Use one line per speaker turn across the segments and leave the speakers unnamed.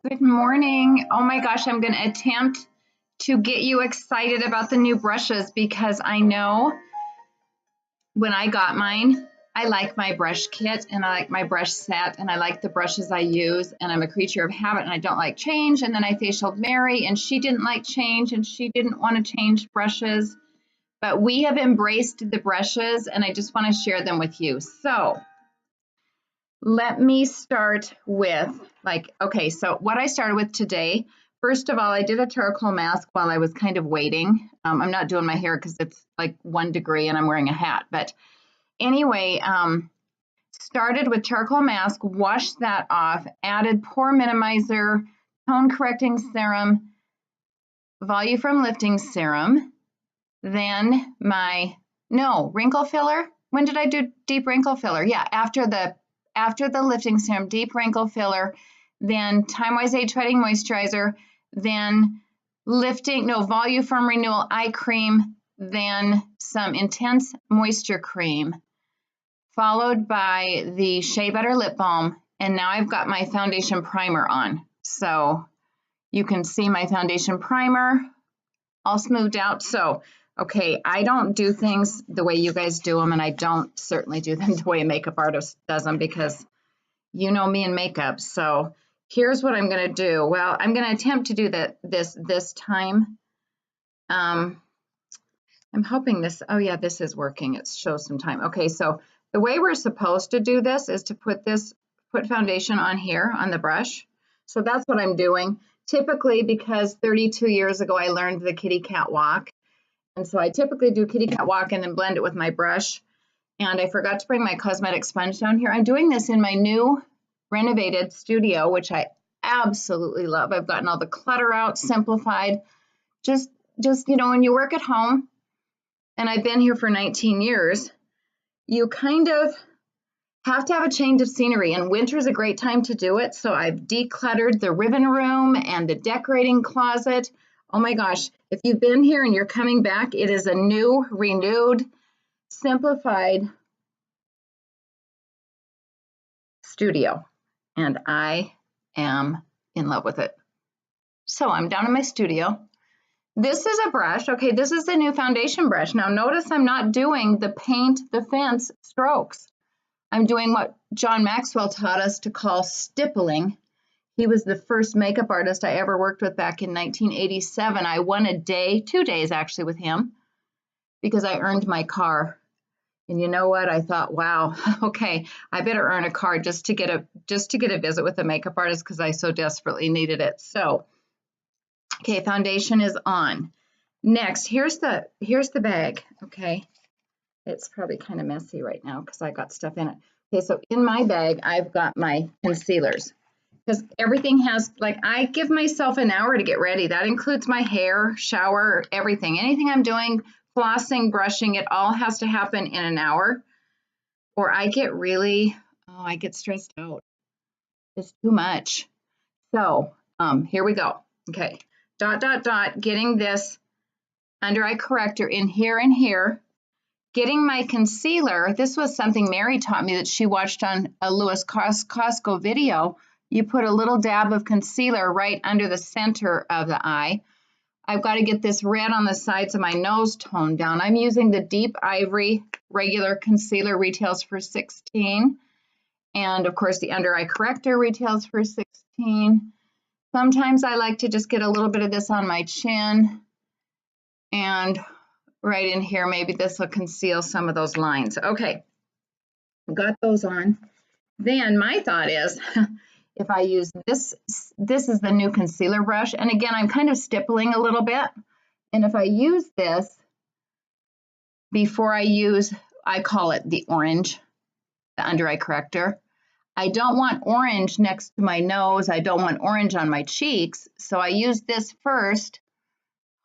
Good morning. Oh my gosh, I'm going to attempt to get you excited about the new brushes because I know when I got mine, I like my brush kit and I like my brush set and I like the brushes I use, and I'm a creature of habit and I don't like change. And then I facialed Mary and she didn't like change and she didn't want to change brushes, but we have embraced the brushes and I just want to share them with you. So let me start with okay, so what I started with today, first of all, I did a charcoal mask while I was kind of waiting. I'm not doing my hair because it's like 1 degree and I'm wearing a hat. But anyway, started with charcoal mask, washed that off, added pore minimizer, tone correcting serum, volume from lifting serum, then wrinkle filler. When did I do deep wrinkle filler? Yeah, after the lifting serum, deep wrinkle filler, then time-wise age fighting moisturizer, then volume from renewal eye cream, then some intense moisture cream, followed by the Shea Butter lip balm, and now I've got my foundation primer on. So you can see my foundation primer all smoothed out. So okay, I don't do things the way you guys do them, and I don't certainly do them the way a makeup artist does them because you know me in makeup. So here's what I'm going to do. Well, I'm going to attempt to do this time. I'm hoping this, oh yeah, this is working. It shows some time. Okay, so the way we're supposed to do this is to put foundation on here on the brush. So that's what I'm doing. Typically, because 32 years ago I learned the kitty cat walk, and so I typically do kitty cat walk and then blend it with my brush. And I forgot to bring my cosmetic sponge down here. I'm doing this in my new renovated studio, which I absolutely love. I've gotten all the clutter out, simplified. Just when you work at home, and I've been here for 19 years, you kind of have to have a change of scenery, and winter is a great time to do it. So I've decluttered the ribbon room and the decorating closet. Oh my gosh, if you've been here and you're coming back, it is a new, renewed, simplified studio, and I am in love with it. So I'm down in my studio. This is a brush. Okay, this is the new foundation brush. Now notice I'm not doing the paint the fence strokes. I'm doing what John Maxwell taught us to call stippling. He was the first makeup artist I ever worked with back in 1987. I won a day, 2 days actually, with him because I earned my car. And you know what? I thought, wow, okay, I better earn a car just to get a visit with a makeup artist because I so desperately needed it. So, okay, foundation is on. Next, here's the bag. Okay, it's probably kind of messy right now because I got stuff in it. Okay, so in my bag, I've got my concealers because everything has, I give myself an hour to get ready. That includes my hair, shower, everything. Anything I'm doing, flossing, brushing, it all has to happen in an hour or I get stressed out. It's too much. So here we go. Okay, getting this under eye corrector in here and here. Getting my concealer, this was something Mary taught me that she watched on a Louis Costco video. You put a little dab of concealer right under the center of the eye. I've got to get this red on the sides of my nose toned down. I'm using the Deep Ivory regular concealer, retails for $16. And of course, the under eye corrector retails for $16. Sometimes I like to just get a little bit of this on my chin and right in here, maybe this will conceal some of those lines. Okay, got those on. Then my thought is, if I use this is the new concealer brush. And again, I'm kind of stippling a little bit. And if I use this before I call it the orange, the under eye corrector. I don't want orange next to my nose. I don't want orange on my cheeks. So I use this first.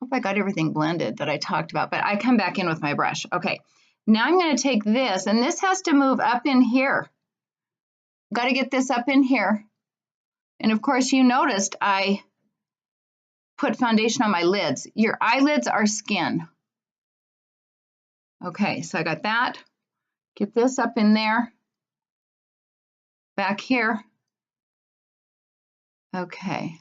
Hope I got everything blended that I talked about, but I come back in with my brush. Okay, now I'm going to take this, and this has to move up in here. Got to get this up in here. And of course, you noticed I put foundation on my lids. Your eyelids are skin. Okay, so I got that. Get this up in there. Back here. Okay.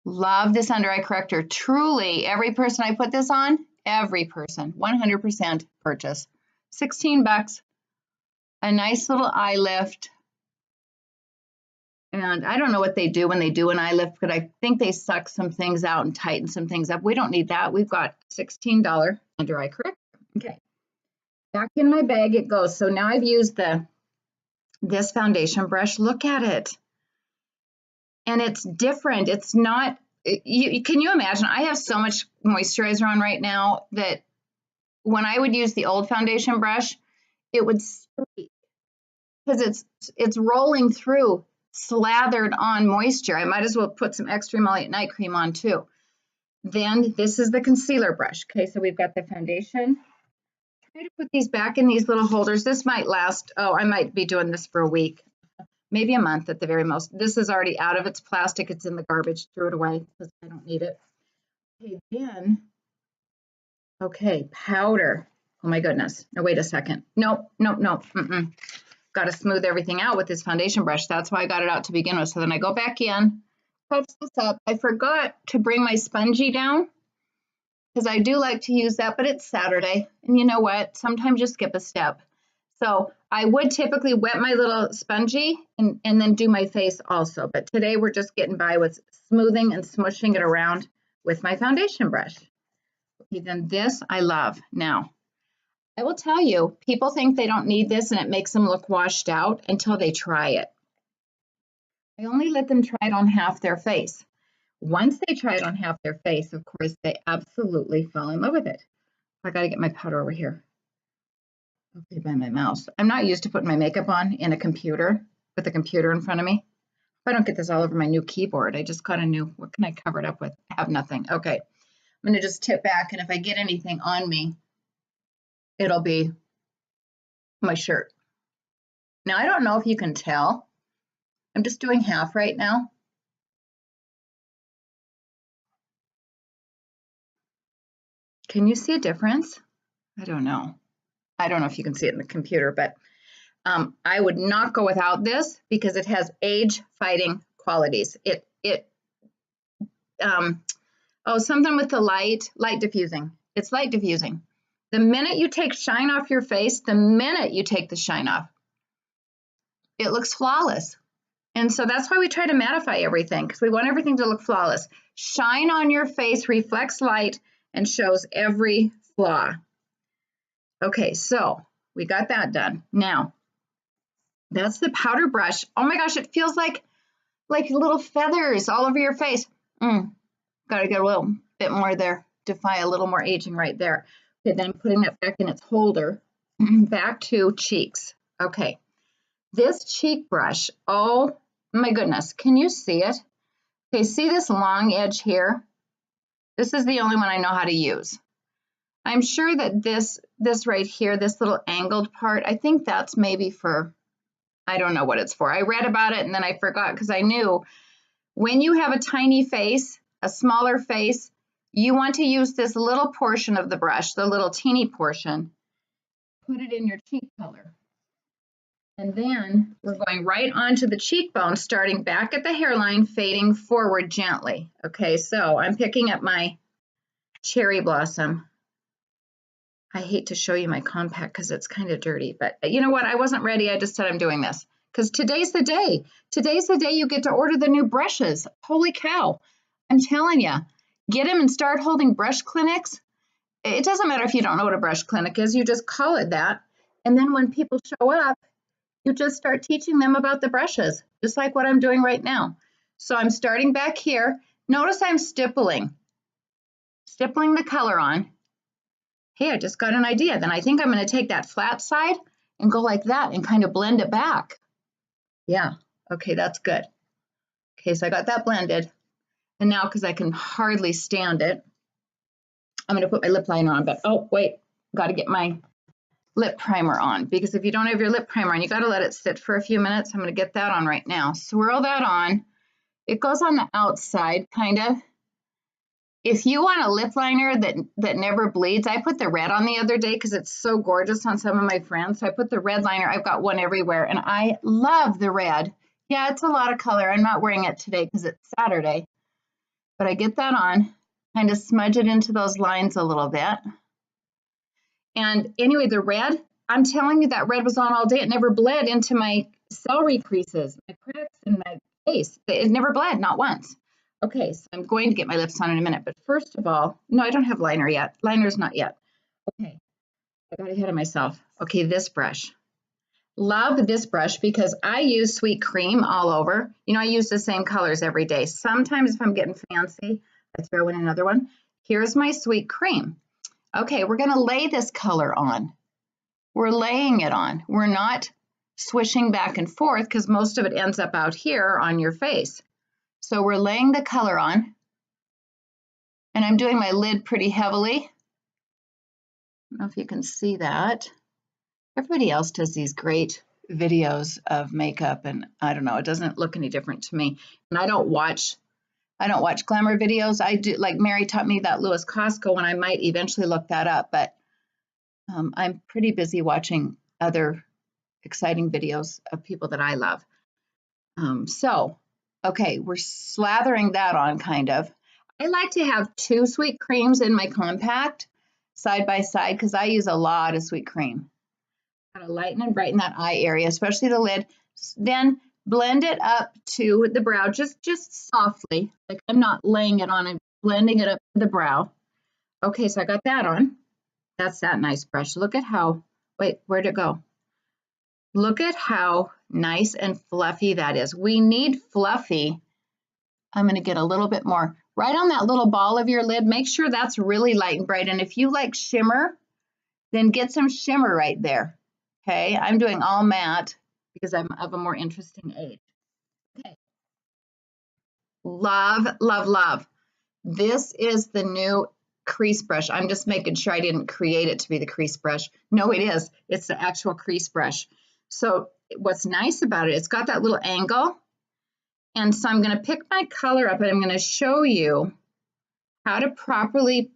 Love this under eye corrector. Truly, every person I put this on, every person, 100% purchase. 16 bucks, a nice little eye lift. And I don't know what they do when they do an eye lift, but I think they suck some things out and tighten some things up. We don't need that. We've got $16 under eye corrector. Okay. Back in my bag it goes. So now I've used this foundation brush. Look at it. And it's different. It's not, can you imagine? I have so much moisturizer on right now that when I would use the old foundation brush, it would streak because it's rolling through slathered on moisture. I might as well put some extra emollient night cream on too. Then this is the concealer brush. Okay, so we've got the foundation. Try to put these back in these little holders. This might last, I might be doing this for a week, maybe a month at the very most. This is already out of its plastic. It's in the garbage. Threw it away because I don't need it. Okay, then, powder. Oh my goodness. No, wait a second. Nope. Got to smooth everything out with this foundation brush. That's why I got it out to begin with. So then I go back in, touch this up. I forgot to bring my spongy down because I do like to use that, but it's Saturday. And you know what? Sometimes you skip a step. So I would typically wet my little spongy and then do my face also. But today we're just getting by with smoothing and smushing it around with my foundation brush. Okay, then this I love. Now, I will tell you, people think they don't need this and it makes them look washed out until they try it. I only let them try it on half their face. Once they try it on half their face, of course, they absolutely fall in love with it. I got to get my powder over here. Okay, by my mouse. I'm not used to putting my makeup on in a computer with a computer in front of me. If I don't get this all over my new keyboard, I just got a new, what can I cover it up with? I have nothing. Okay, I'm going to just tip back, and if I get anything on me, it'll be my shirt. Now, I don't know if you can tell. I'm just doing half right now. Can you see a difference? I don't know. I don't know if you can see it in the computer, but I would not go without this because it has age-fighting qualities. Something with the light diffusing. It's light diffusing. The minute you take shine off your face, the minute you take the shine off, it looks flawless. And so that's why we try to mattify everything, because we want everything to look flawless. Shine on your face reflects light and shows every flaw. Okay, so we got that done. Now, that's the powder brush. Oh my gosh, it feels like little feathers all over your face. Got to get a little bit more there, defy a little more aging right there. Okay, then I'm putting that back in its holder. Back to cheeks. Okay, this cheek brush, oh my goodness, can you see it? Okay, see this long edge here? This is the only one I know how to use. I'm sure that this right here, this little angled part, I think that's maybe for, I don't know what it's for. I read about it and then I forgot because I knew when you have a tiny face, a smaller face, you want to use this little portion of the brush, the little teeny portion, put it in your cheek color. And then we're going right onto the cheekbone, starting back at the hairline, fading forward gently. Okay, so I'm picking up my cherry blossom. I hate to show you my compact because it's kind of dirty, but you know what? I wasn't ready. I just said I'm doing this because today's the day. Today's the day you get to order the new brushes. Holy cow. I'm telling you, get them and start holding brush clinics. It doesn't matter if you don't know what a brush clinic is. You just call it that. And then when people show up, you just start teaching them about the brushes, just like what I'm doing right now. So I'm starting back here. Notice I'm stippling the color on. Hey, I just got an idea. Then I think I'm going to take that flat side and go like that and kind of blend it back. Yeah, okay, that's good. Okay, so I got that blended. And now, because I can hardly stand it, I'm going to put my lip liner on. But, oh, wait, got to get my lip primer on, because if you don't have your lip primer on, you got to let it sit for a few minutes. I'm going to get that on right now. Swirl that on. It goes on the outside, kind of. If you want a lip liner that never bleeds, I put the red on the other day because it's so gorgeous on some of my friends. So I put the red liner. I've got one everywhere, and I love the red. Yeah, it's a lot of color. I'm not wearing it today because it's Saturday, but I get that on, kind of smudge it into those lines a little bit. And anyway, the red, I'm telling you that red was on all day. It never bled into my celery creases, my cracks in my face. It never bled, not once. Okay, so I'm going to get my lips on in a minute. But first of all, no, I don't have liner yet. Liner's not yet. Okay, I got ahead of myself. Okay, this brush. Love this brush because I use sweet cream all over. You know, I use the same colors every day. Sometimes if I'm getting fancy, I throw in another one. Here's my sweet cream. Okay, we're going to lay this color on. We're laying it on. We're not swishing back and forth because most of it ends up out here on your face. So we're laying the color on. And I'm doing my lid pretty heavily. I don't know if you can see that. Everybody else does these great videos of makeup, and I don't know, it doesn't look any different to me. And I don't watch glamour videos. I do, like Mary taught me that Louis Costco, and I might eventually look that up, but I'm pretty busy watching other exciting videos of people that I love. Okay, we're slathering that on kind of. I like to have 2 sweet creams in my compact side by side because I use a lot of sweet cream. Gotta lighten and brighten that eye area, especially the lid. Then blend it up to the brow, just softly. Like I'm not laying it on, I'm blending it up to the brow. Okay, so I got that on. That's that nice brush. Look at how, wait, where'd it go? Look at how nice and fluffy that is. We need fluffy. I'm gonna get a little bit more. Right on that little ball of your lid, make sure that's really light and bright. And if you like shimmer, then get some shimmer right there. Okay, I'm doing all matte because I'm of a more interesting age. Okay, love, love, love. This is the new crease brush. I'm just making sure I didn't create it to be the crease brush. No, it is. It's the actual crease brush. So what's nice about it, it's got that little angle. And so I'm going to pick my color up and I'm going to show you how to properly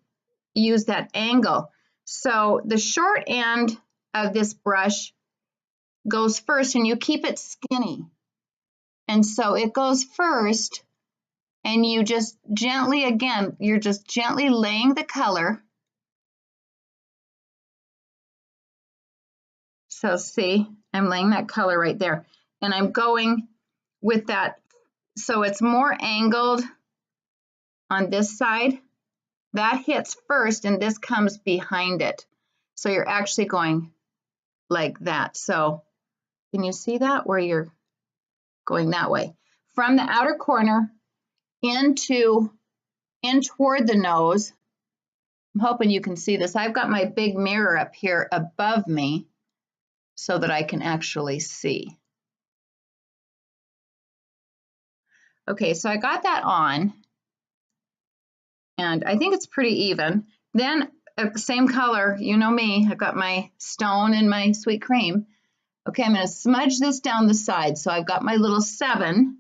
use that angle. So the short end of this brush goes first and you keep it skinny. And so it goes first and you just gently, again, you're just gently laying the color. So see, I'm laying that color right there and I'm going with that. So it's more angled on this side. That hits first and this comes behind it. So you're actually going like that. So can you see that where you're going that way? From the outer corner in toward the nose. I'm hoping you can see this. I've got my big mirror up here above me so that I can actually see. Okay, so I got that on and I think it's pretty even. Then same color, you know me, I've got my stone and my sweet cream. Okay, I'm going to smudge this down the side. So I've got my little 7.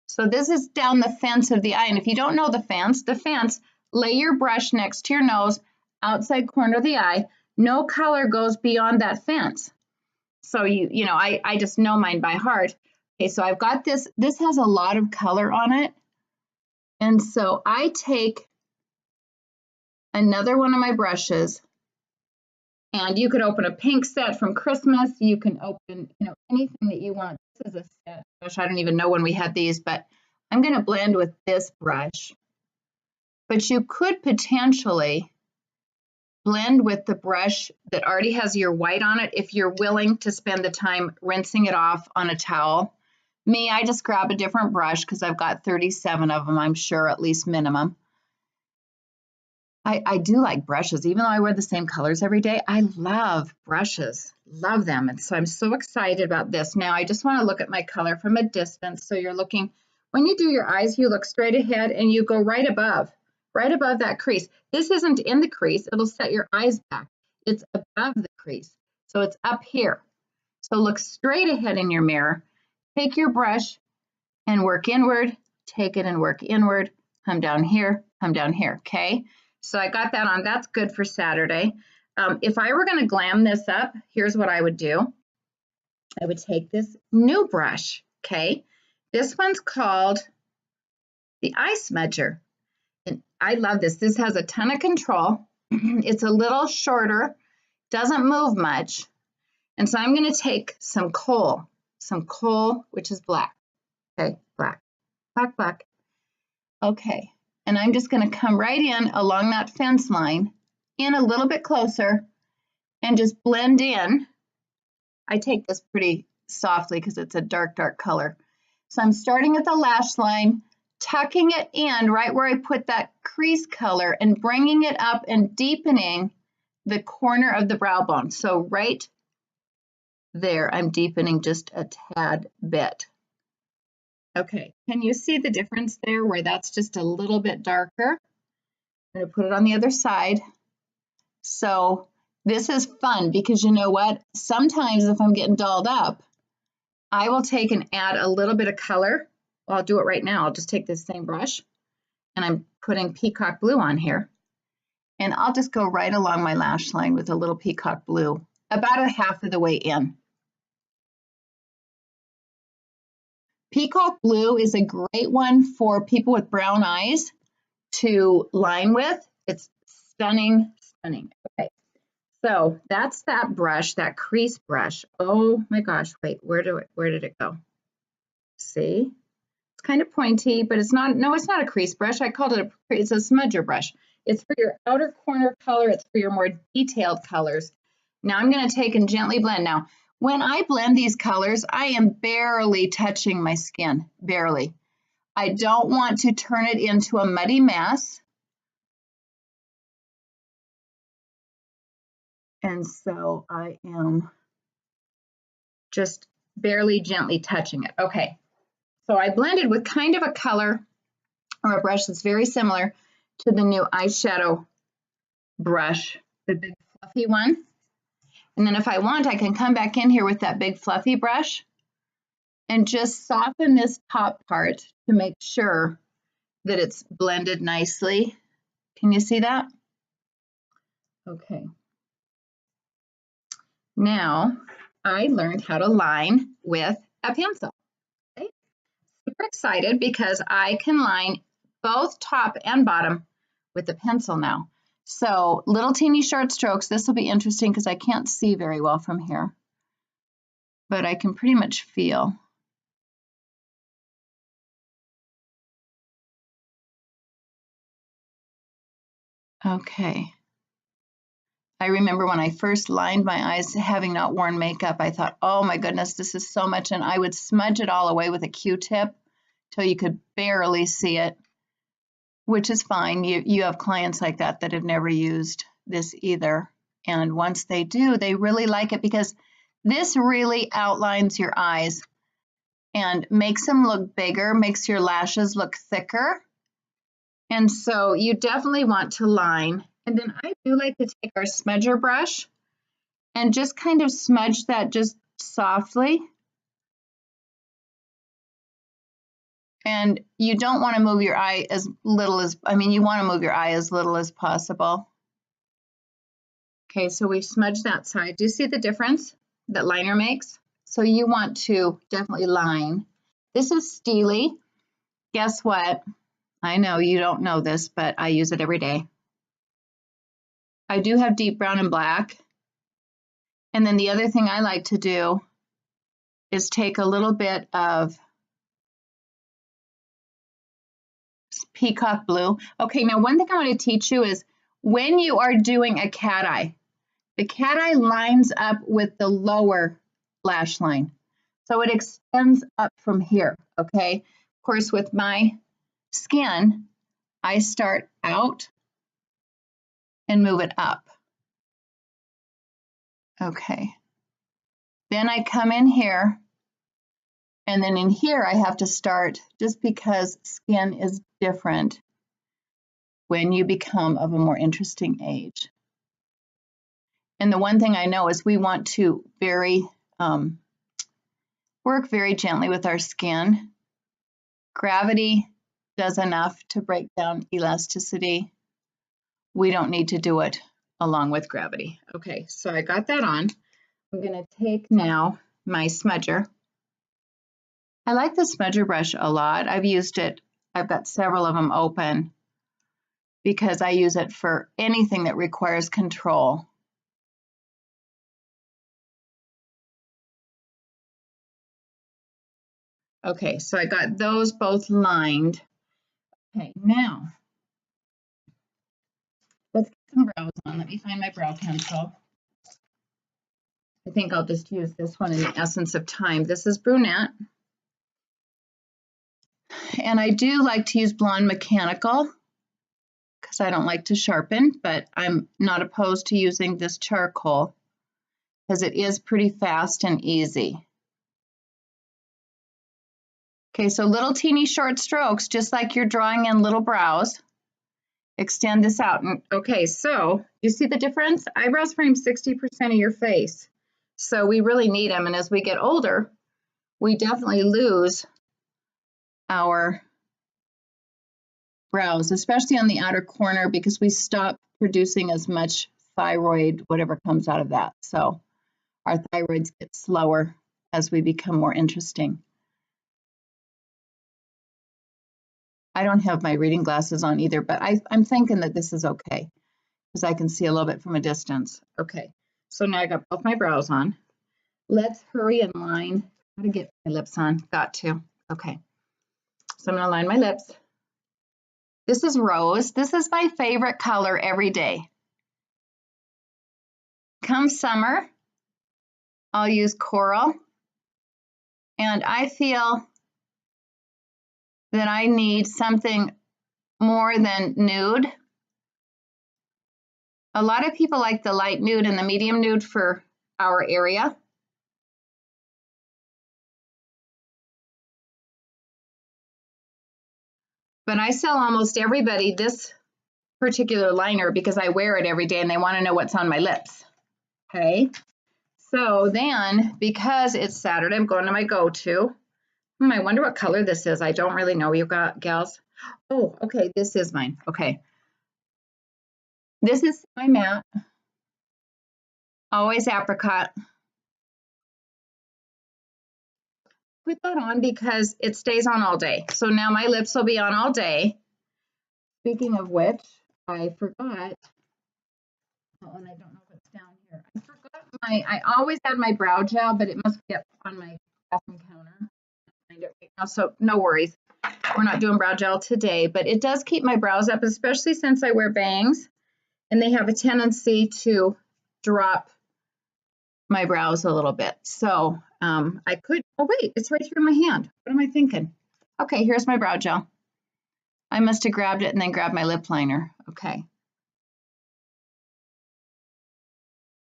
So this is down the fence of the eye. And if you don't know the fence, lay your brush next to your nose, outside corner of the eye. No color goes beyond that fence. So you know, I just know mine by heart. Okay, so I've got this. This has a lot of color on it. And so I take another one of my brushes. And you could open a pink set from Christmas. You can open, you know, anything that you want. This is a set brush. I don't even know when we had these, but I'm going to blend with this brush. But you could potentially blend with the brush that already has your white on it if you're willing to spend the time rinsing it off on a towel. Me, I just grab a different brush because I've got 37 of them, I'm sure, at least minimum. I do like brushes, even though I wear the same colors every day. I love brushes, love them. And so I'm so excited about this. Now I just want to look at my color from a distance. So you're looking, when you do your eyes, you look straight ahead and you go right above that crease. This isn't in the crease, it'll set your eyes back. It's above the crease. So it's up here. So look straight ahead in your mirror, take your brush and work inward, take it and work inward, come down here, okay? So I got that on. That's good for Saturday. If I were going to glam this up, here's what I would do. I would take this new brush. okay? This one's called the eye smudger. And I love this. This has a ton of control. It's a little shorter, doesn't move much. And so I'm going to take some coal, which is black. Okay, black, black, black. Okay, and I'm just going to come right in along that fence line, in a little bit closer, and just blend in. I take this pretty softly because it's a dark, dark color. So I'm starting at the lash line, tucking it in right where I put that crease color and bringing it up and deepening the corner of the brow bone. So right there, I'm deepening just a tad bit. Okay, can you see the difference there where that's just a little bit darker? I'm going to put it on the other side. So this is fun because you know what? Sometimes if I'm getting dolled up, I will take and add a little bit of color. Well, I'll do it right now. I'll just take this same brush and I'm putting peacock blue on here. And I'll just go right along my lash line with a little peacock blue, about a half of the way in. Peacock blue is a great one for people with brown eyes to line with. It's stunning, stunning. Okay, so that's that brush, that crease brush. Oh my gosh, wait, where did it go? See? It's kind of pointy, but it's not, no, it's not a crease brush. I called it it's a smudger brush. It's for your outer corner color. It's for your more detailed colors. Now I'm going to take and gently blend. Now, when I blend these colors, I am barely touching my skin, barely. I don't want to turn it into a muddy mess. And so I am just barely gently touching it. Okay, so I blended with kind of a color or a brush that's very similar to the new eyeshadow brush, the big fluffy one. And then if I want, I can come back in here with that big fluffy brush and just soften this top part to make sure that it's blended nicely. Can you see that? Okay. Now I learned how to line with a pencil. Okay. Super excited because I can line both top and bottom with a pencil now. So little teeny short strokes. This will be interesting because I can't see very well from here, but I can pretty much feel. Okay. I remember when I first lined my eyes, having not worn makeup, I thought, oh my goodness, this is so much. And I would smudge it all away with a Q-tip till you could barely see it, which is fine. You have clients like that that have never used this either. And once they do, they really like it because this really outlines your eyes and makes them look bigger, makes your lashes look thicker. And so you definitely want to line. And then I do like to take our smudger brush and just kind of smudge that just softly. And you don't want to move your eye as little as, you want to move your eye as little as possible. Okay, so we smudged that side. Do you see the difference that liner makes? So you want to definitely line. This is Steely. Guess what? I know you don't know this, but I use it every day. I do have deep brown and black. And then the other thing I like to do is take a little bit of peacock blue. Okay, now one thing I want to teach you is when you are doing a cat eye, the cat eye lines up with the lower lash line. So it extends up from here, okay? Of course, with my skin, I start out and move it up. Okay. Then I come in here, and then in here I have to start just because skin is different when you become of a more interesting age. And the one thing I know is we want to work very gently with our skin. Gravity does enough to break down elasticity. We don't need to do it along with gravity. Okay, so I got that on. I'm going to take now my smudger I like the smudger brush a lot. I've used it, I've got several of them open because I use it for anything that requires control. Okay, so I got those both lined. Okay, now let's get some brows on. Let me find my brow pencil. I think I'll just use this one in the essence of time. This is brunette. And I do like to use blonde mechanical because I don't like to sharpen, but I'm not opposed to using this charcoal because it is pretty fast and easy. Okay, so little teeny short strokes, just like you're drawing in little brows. Extend this out. Okay, so you see the difference? Eyebrows frame 60% of your face. So we really need them. And as we get older, we definitely lose our brows, especially on the outer corner, because we stop producing as much thyroid, whatever comes out of that. So our thyroids get slower as we become more interesting. I don't have my reading glasses on either, but I'm thinking that this is okay because I can see a little bit from a distance. Okay, so now I got both my brows on. Let's hurry and line. How to get my lips on? Got to. Okay, so I'm gonna line my lips. This is rose. This is my favorite color every day. Come summer, I'll use coral, and I feel that I need something more than nude. A lot of people like the light nude and the medium nude for our area. But I sell almost everybody this particular liner because I wear it every day and they want to know what's on my lips. Okay, so then because it's Saturday, I'm going to my go-to. I wonder what color this is. I don't really know, you got gals. Oh, okay, this is mine. Okay, this is my matte, always apricot. Put that on because it stays on all day. So now my lips will be on all day. Speaking of which, I forgot. Oh, and I don't know if it's down here. I forgot I always had my brow gel, but it must be up on my bathroom counter. Find it right now, so no worries. We're not doing brow gel today, but it does keep my brows up, especially since I wear bangs, and they have a tendency to drop my brows a little bit. So I could, oh wait, it's right here in my hand. What am I thinking? Okay, here's my brow gel. I must have grabbed it and then grabbed my lip liner. Okay.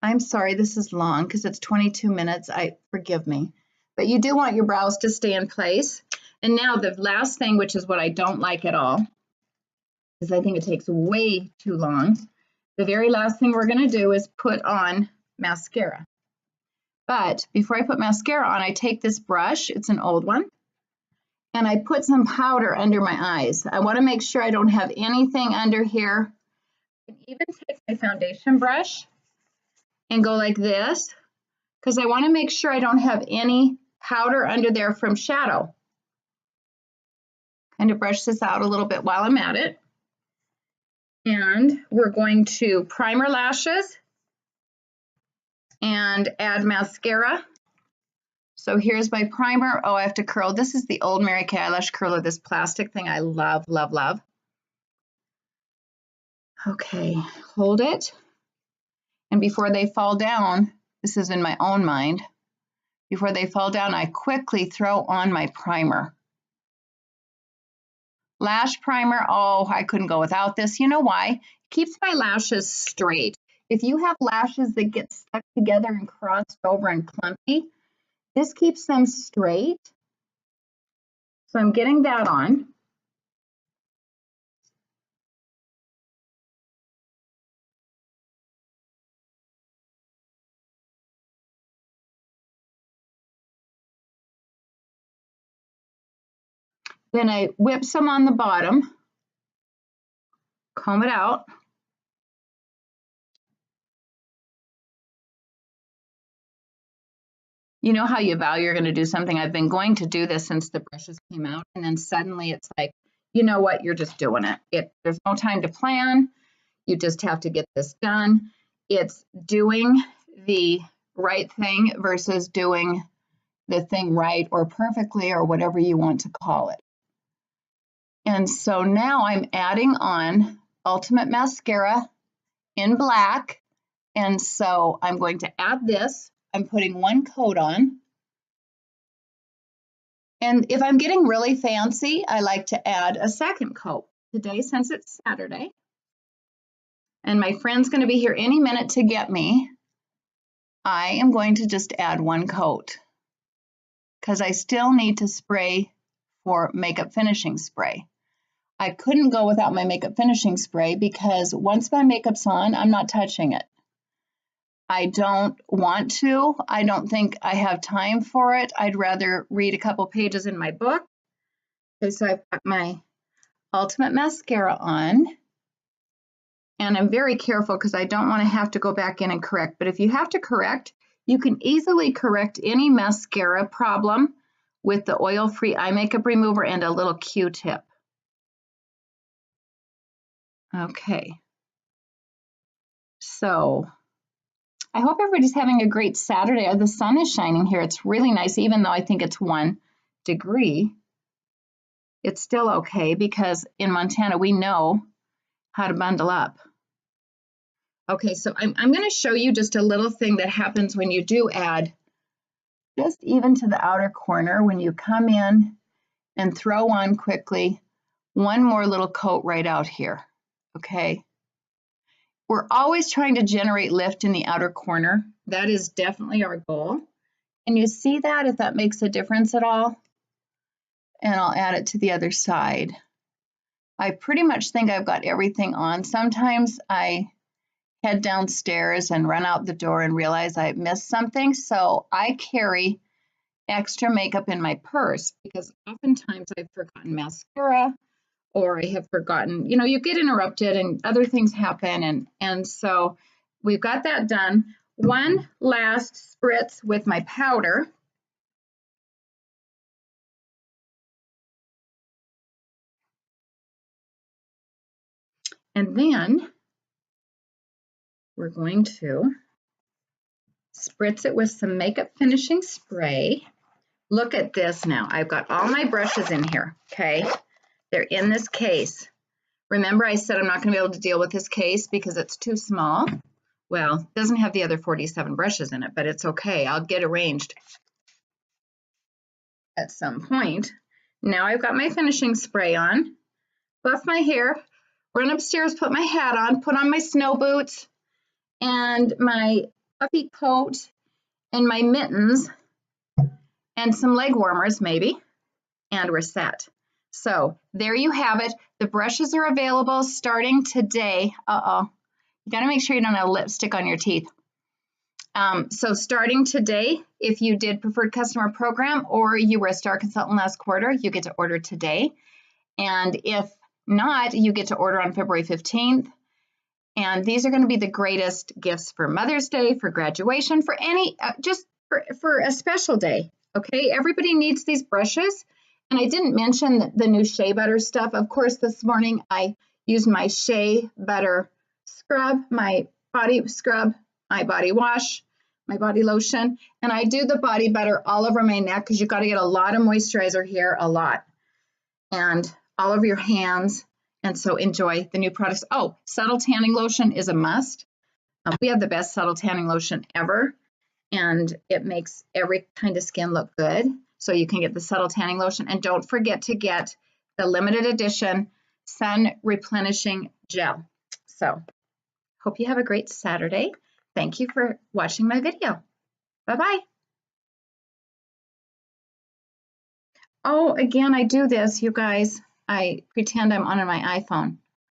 I'm sorry, this is long because it's 22 minutes. Forgive me. But you do want your brows to stay in place. And now the last thing, which is what I don't like at all, because I think it takes way too long. The very last thing we're going to do is put on mascara. But before I put mascara on, I take this brush, it's an old one, and I put some powder under my eyes. I want to make sure I don't have anything under here. I can even take my foundation brush and go like this, because I want to make sure I don't have any powder under there from shadow. Kind of brush this out a little bit while I'm at it. And we're going to primer lashes and add mascara. So here's my primer. Oh, I have to curl. This is the old Mary Kay eyelash curler, this plastic thing I love, love, love. Okay, hold it. And before they fall down, this is in my own mind, before they fall down, I quickly throw on my primer. Lash primer, oh, I couldn't go without this. You know why? It keeps my lashes straight. If you have lashes that get stuck together and crossed over and clumpy, this keeps them straight. So I'm getting that on. Then I whip some on the bottom, comb it out. You know how you vow you're going to do something? I've been going to do this since the brushes came out, and then suddenly it's like, you know what? You're just doing it. There's no time to plan. You just have to get this done. It's doing the right thing versus doing the thing right or perfectly or whatever you want to call it. And so now I'm adding on Ultimate Mascara in black. And so I'm going to add this. I'm putting one coat on. And if I'm getting really fancy, I like to add a second coat. Today, since it's Saturday, and my friend's going to be here any minute to get me, I am going to just add one coat because I still need to spray for makeup finishing spray. I couldn't go without my makeup finishing spray because once my makeup's on, I'm not touching it. I don't want to. I don't think I have time for it. I'd rather read a couple pages in my book. Okay, so I've got my Ultimate Mascara on. And I'm very careful because I don't want to have to go back in and correct. But if you have to correct, you can easily correct any mascara problem with the oil-free eye makeup remover and a little Q-tip. Okay. So I hope everybody's having a great Saturday. The sun is shining here. It's really nice, even though I think it's 1 degree. It's still okay because in Montana, we know how to bundle up. Okay, so I'm going to show you just a little thing that happens when you do add just even to the outer corner when you come in and throw on quickly one more little coat right out here, okay? We're always trying to generate lift in the outer corner. That is definitely our goal. And you see that, if that makes a difference at all? And I'll add it to the other side. I pretty much think I've got everything on. Sometimes I head downstairs and run out the door and realize I missed something. So I carry extra makeup in my purse because oftentimes I've forgotten mascara or I have forgotten, you know, you get interrupted and other things happen. And so we've got that done. One last spritz with my powder. And then we're going to spritz it with some makeup finishing spray. Look at this now. I've got all my brushes in here, okay? They're in this case. Remember I said I'm not going to be able to deal with this case because it's too small? Well, it doesn't have the other 47 brushes in it, but it's okay. I'll get arranged at some point. Now I've got my finishing spray on, buff my hair, run upstairs, put my hat on, put on my snow boots and my puffy coat and my mittens and some leg warmers maybe, and we're set. So there you have it. The brushes are available starting today. You got to make sure you don't have lipstick on your teeth. So starting today, if you did preferred customer program or you were a star consultant last quarter, you get to order today. And if not, you get to order on February 15th. And these are going to be the greatest gifts for Mother's Day, for graduation, for any, just for a special day. Okay, everybody needs these brushes. And I didn't mention the new shea butter stuff. Of course, this morning I used my shea butter scrub, my body scrub, my body wash, my body lotion, and I do the body butter all over my neck because you've got to get a lot of moisturizer here, a lot, and all over your hands. And so enjoy the new products. Oh, subtle tanning lotion is a must. We have the best subtle tanning lotion ever, and it makes every kind of skin look good. So you can get the subtle tanning lotion, and don't forget to get the limited edition sun replenishing gel. So hope you have a great Saturday. Thank you for watching my video. Bye-bye. Oh, again, I do this, you guys. I pretend I'm on my iPhone.